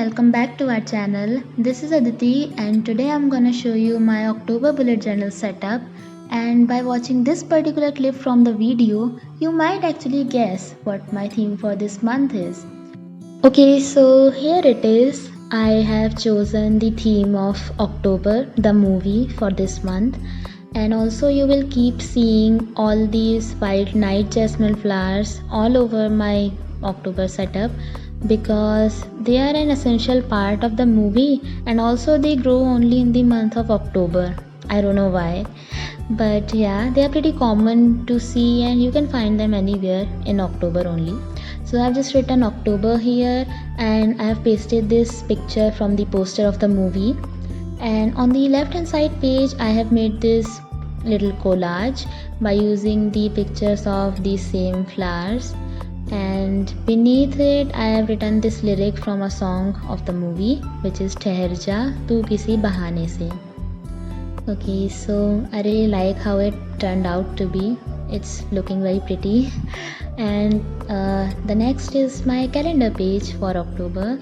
welcome back to our channel. This is Aditi and today I'm gonna show you my October bullet journal setup, and by watching this particular clip from the video, you might actually guess what my theme for this month is. Okay, so here it is. I have chosen the theme of October, the movie, for this month, and also you will keep seeing all these white night jasmine flowers all over my October setup because they are an essential part of the movie, and also they grow only in the month of October. I don't know why, but yeah, they are pretty common to see and you can find them anywhere in October only. So I've just written October here and I have pasted this picture from the poster of the movie, and on the left hand side page I have made this little collage by using the pictures of the same flowers, and beneath it I have written this lyric from a song of the movie, which is Thehar Ja Tu Kisi Bahane Se. Okay, so I really like how it turned out to be. It's looking very pretty. And the next is my calendar page for October.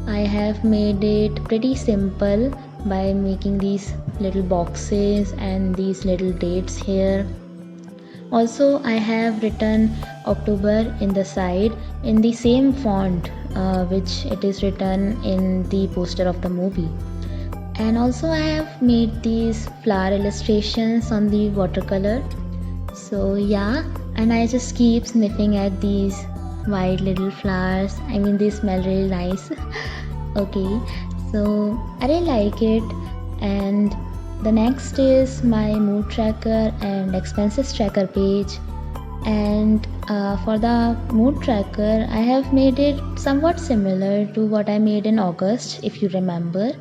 I have made it pretty simple by making these little boxes and these little dates here. Also, I have written October in the side in the same font which it is written in the poster of the movie. And also I have made these flower illustrations on the watercolor. So yeah, and I just keep sniffing at these white little flowers. I mean, they smell really nice. Okay, so I really like it. And the next is my mood tracker and expenses tracker page. And for the mood tracker, I have made it somewhat similar to what I made in August, if you remember.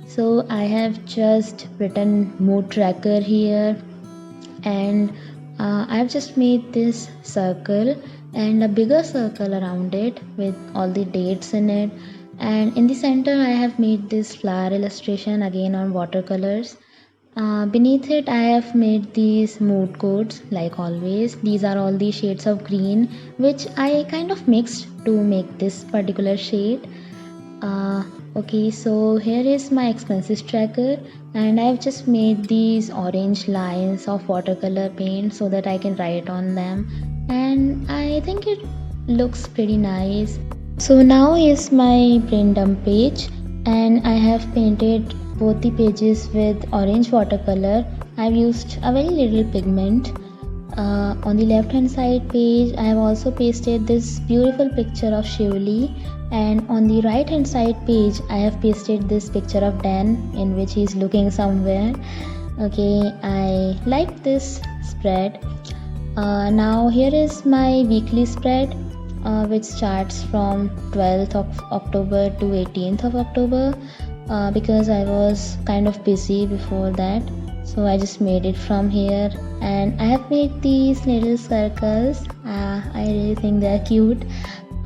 So I have just written mood tracker here, and I have just made this circle and a bigger circle around it with all the dates in it, and in the center I have made this flower illustration again on watercolors. Beneath it I have made these mood codes like always. These are all the shades of green which I kind of mixed to make this particular shade. Okay, so here is my expenses tracker, and I've just made these orange lines of watercolor paint so that I can write on them, and I think it looks pretty nice. So now is my brain dump page, and I have painted both the pages with orange watercolor. I've used a very little pigment. On the left hand side page I have also pasted this beautiful picture of Shivli, and on the right hand side page I have pasted this picture of Dan in which he is looking somewhere. Okay, I like this spread. Now here is my weekly spread which starts from 12th of October to 18th of October because I was kind of busy before that. So I just made it from here, and I have made these little circles. I really think they are cute,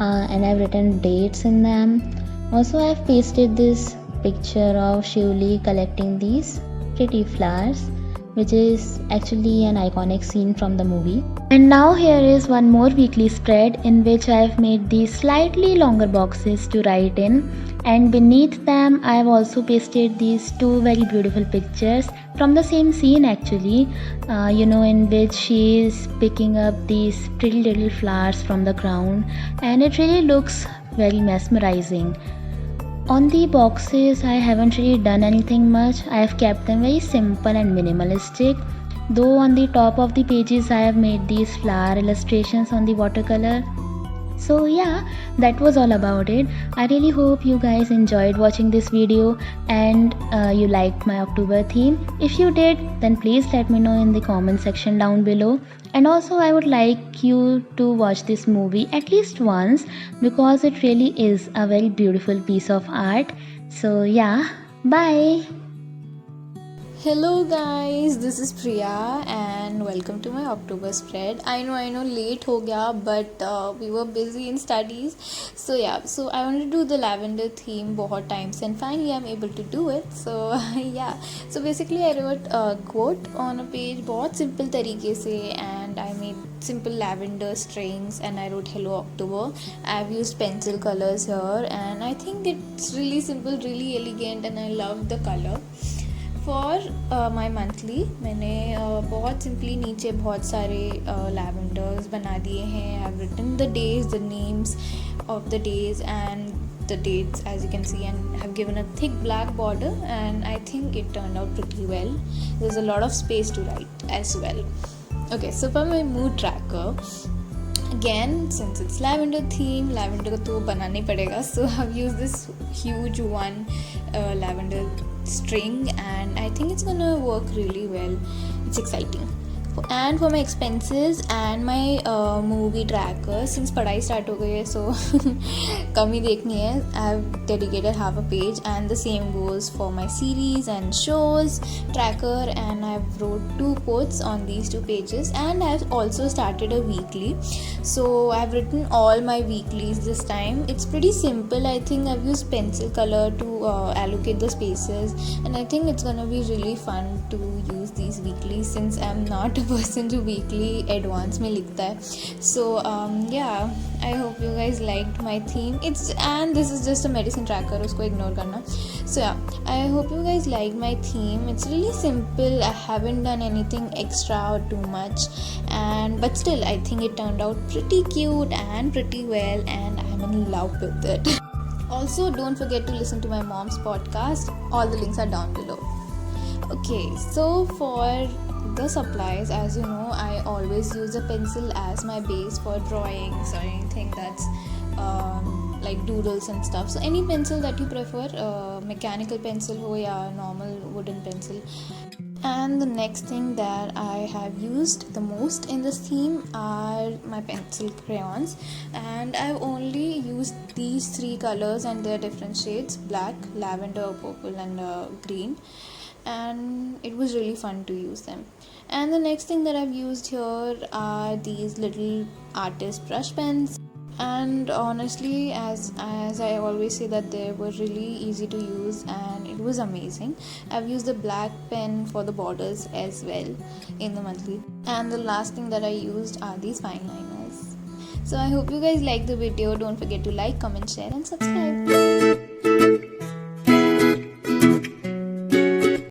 and I've written dates in them. Also I have pasted this picture of Shivli collecting these pretty flowers, which is actually an iconic scene from the movie. And now here is one more weekly spread in which I have made these slightly longer boxes to write in, and beneath them I have also pasted these two very beautiful pictures from the same scene actually, in which she is picking up these pretty little flowers from the ground, and it really looks very mesmerizing. On the boxes I haven't really done anything much. I have kept them very simple and minimalistic, though on the top of the pages I have made these flower illustrations on the watercolor. So yeah, that was all about it. I really hope you guys enjoyed watching this video and you liked my October theme. If you did, then please let me know in the comment section down below. And also I would like you to watch this movie at least once because it really is a very beautiful piece of art. So yeah, bye. Hello guys, this is Priya and welcome to my October spread. I know late ho gaya, but we were busy in studies. So yeah, so I wanted to do the lavender theme बहुत times and finally I'm able to do it. So yeah, so basically I wrote a quote on a page बहुत simple तरीके से, and and I made simple lavender strings and I wrote Hello October. I've used pencil colors here and I think it's really simple, really elegant, and I love the color. For my monthly मैंने बहुत simply नीचे बहुत सारे लैवेंडर्स बना दिए हैं. I have written the days, the names of the days and the dates, as you can see, and have given a thick black border, and I think it turned out pretty well. There's a lot of space to write as well. Okay, so for my mood tracker, again, since it's lavender theme, lavender तो बनाना ही पड़ेगा, so I've used this huge one lavender string and I think it's gonna work really well. It's exciting. And for my expenses and my movie tracker, since पढ़ाई start हो गई है, so कम ही देखनी है. I have dedicated half a page, and the same goes for my series and shows tracker, and I have wrote 2 quotes on these 2 pages, and I have also started a weekly. So I have written all my weeklies this time. It's pretty simple. I think I've used pencil color to allocate the spaces, and I think it's gonna be really fun to use these weeklies since I'm not a person जो weekly advance में लिखता है. So yeah, I hope you guys liked my theme. And this is just a medicine tracker, उसको ignore करना. So yeah, I hope you guys liked my theme. It's really simple. I haven't done anything extra or too much, but still I think it turned out pretty cute and pretty well, and I'm in love with it. Also, don't forget to listen to my mom's podcast. All the links are down below. Okay, so for the supplies, as you know, I always use a pencil as my base for drawings or anything that's like doodles and stuff. So any pencil that you prefer, mechanical pencil ho ya normal wooden pencil. And the next thing that I have used the most in this theme are my pencil crayons, and I've only used these 3 colors and their different shades: black, lavender, purple, and green. And it was really fun to use them. And the next thing that I've used here are these little artist brush pens, and honestly, as I always say, that they were really easy to use and it was amazing. I've used the black pen for the borders as well in the monthly. And the last thing that I used are these fine liners. So I hope you guys like the video. Don't forget to like, comment, share and subscribe.